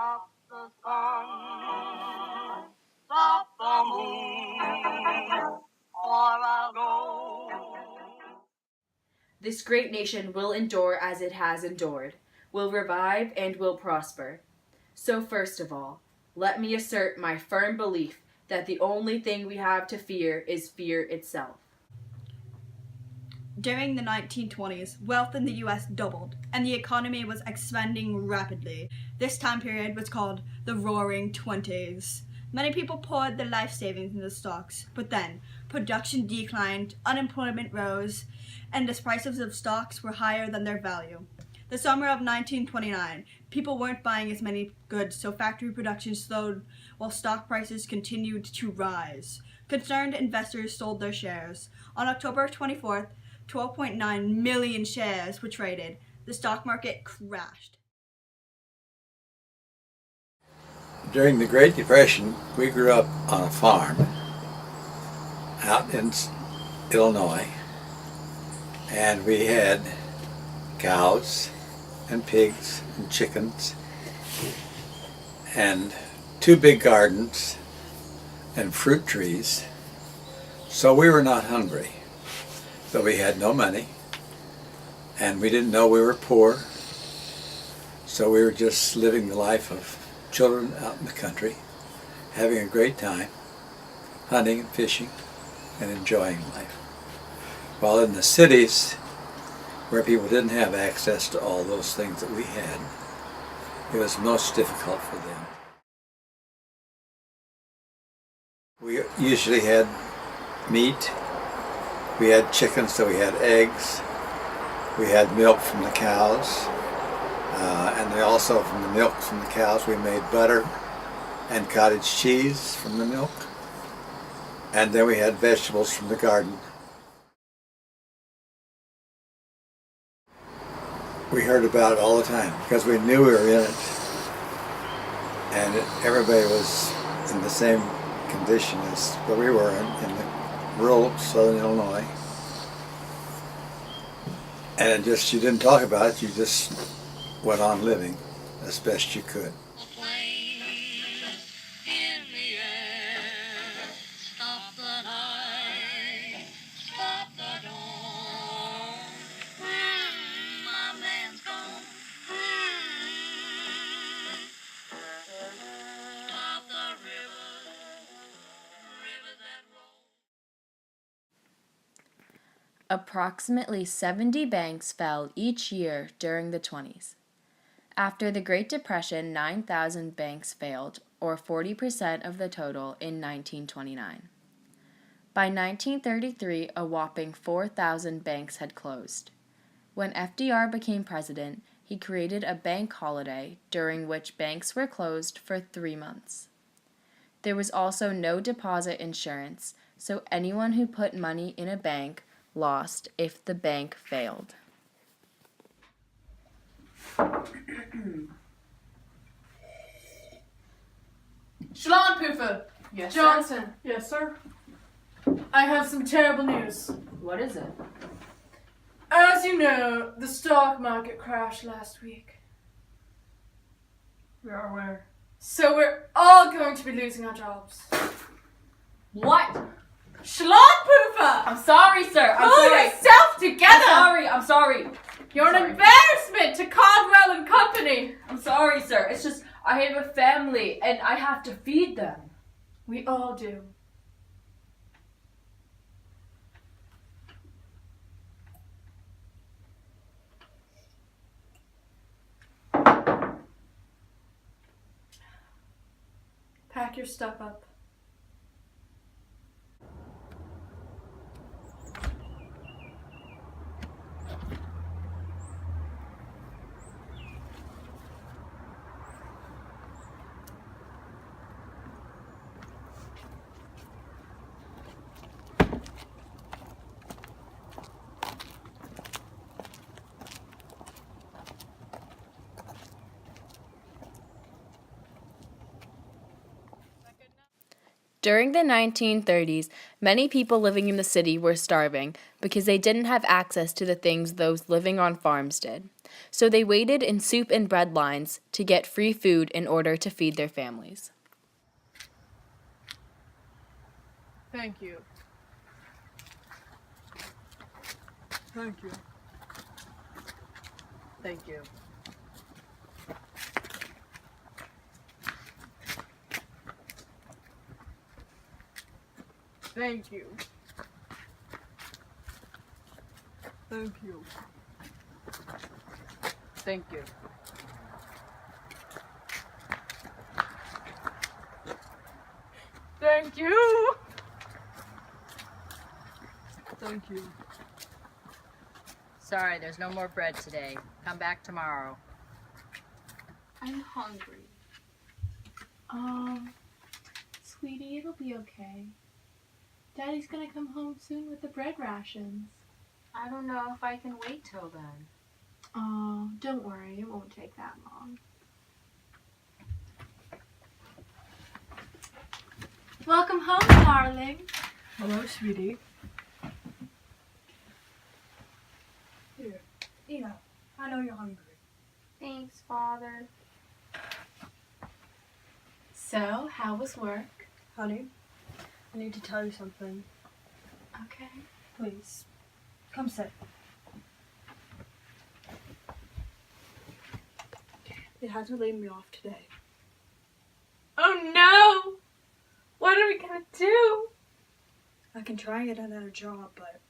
Stop the sun, stop the moon, or I'll go. This great nation will endure as it has endured, will revive and will prosper. So first of all, let me assert my firm belief that the only thing we have to fear is fear itself. During the 1920s, wealth in the US doubled, and the economy was expanding rapidly. This time period was called the Roaring Twenties. Many people poured their life savings into stocks, but then production declined, unemployment rose, and the prices of stocks were higher than their value. The summer of 1929, people weren't buying as many goods, so factory production slowed while stock prices continued to rise. Concerned investors sold their shares. On October 24th, 12.9 million shares were traded. The stock market crashed. During the Great Depression, we grew up on a farm out in Illinois, and we had cows and pigs and chickens and 2 big gardens and fruit trees, so we were not hungry. But we had no money, and we didn't know we were poor, so we were just living the life of children out in the country, having a great time, hunting and fishing and enjoying life. While in the cities, where people didn't have access to all those things that we had, it was most difficult for them. We usually had meat. We had chickens, so we had eggs. We had milk from the cows. And also from the milk from the cows we made butter and cottage cheese from the milk. And then we had vegetables from the garden. We heard about it all the time because we knew we were in it. And everybody was in the same condition as where we were in the rural southern Illinois. And you didn't talk about it, you just went on living as best you could. Approximately 70 banks fell each year during the 20s. After the Great Depression, 9,000 banks failed, or 40% of the total, in 1929. By 1933, a whopping 4,000 banks had closed. When FDR became president, he created a bank holiday during which banks were closed for 3 months. There was also no deposit insurance, so anyone who put money in a bank lost if the bank failed. Schlampuffer! Yes, Johnson! Yes, sir? I have some terrible news. What is it? As you know, the stock market crashed last week. We are aware. So we're all going to be losing our jobs. What? Schlampuffer! I'm sorry, sir. Pull yourself together! I'm sorry. You're an embarrassment to Caldwell and Company. I'm sorry, sir. It's just I have a family and I have to feed them. We all do. Pack your stuff up. During the 1930s, many people living in the city were starving because they didn't have access to the things those living on farms did. so they waited in soup and bread lines to get free food in order to feed their families. Thank you. Thank you. Thank you. Thank you. Thank you. Thank you. Thank you. Thank you. Sorry, there's no more bread today. Come back tomorrow. I'm hungry. Sweetie, it'll be okay. Daddy's gonna come home soon with the bread rations. I don't know if I can wait till then. Oh, don't worry, it won't take that long. Welcome home, darling. Hello, sweetie. Here, eat up. I know you're hungry. Thanks, Father. So, how was work? Honey, I need to tell you something. Okay. Please, come sit. It hasn't laid me off today. Oh no! What are we gonna do? I can try and get another job, but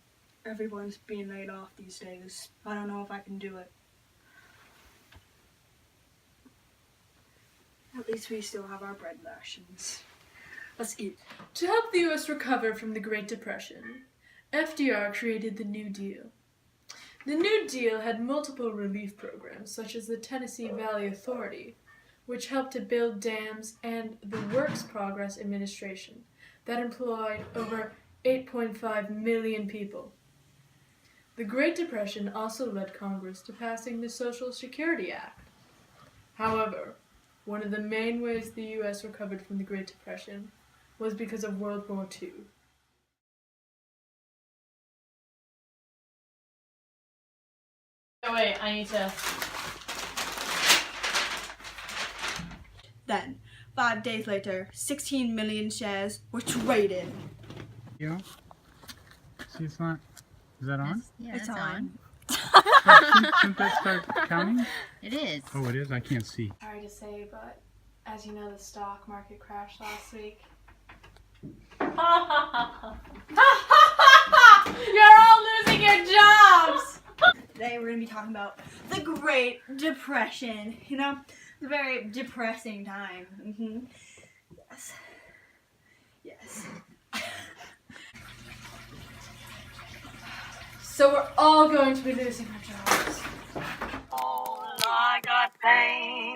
everyone's being laid off these days. I don't know if I can do it. At least we still have our bread rations. Let's eat. To help the U.S. recover from the Great Depression, FDR created the New Deal. The New Deal had multiple relief programs, such as the Tennessee Valley Authority, which helped to build dams, and the Works Progress Administration, that employed over 8.5 million people. The Great Depression also led Congress to passing the Social Security Act. However, one of the main ways the U.S. recovered from the Great Depression was because of World War II. Oh wait, I need to... Then, 5 days later, 16 million shares were traded. Yeah. See, it's not. Is that on? Yeah, It's it's on. Shouldn't that start counting? It is. Oh, it is? I can't see. Sorry to say, but as you know, the stock market crashed last week. You're all losing your jobs! Today we're going to be talking about the Great Depression. You know, it's a very depressing time. Yes. Yes. So we're all going to be losing our jobs. Oh, I got pain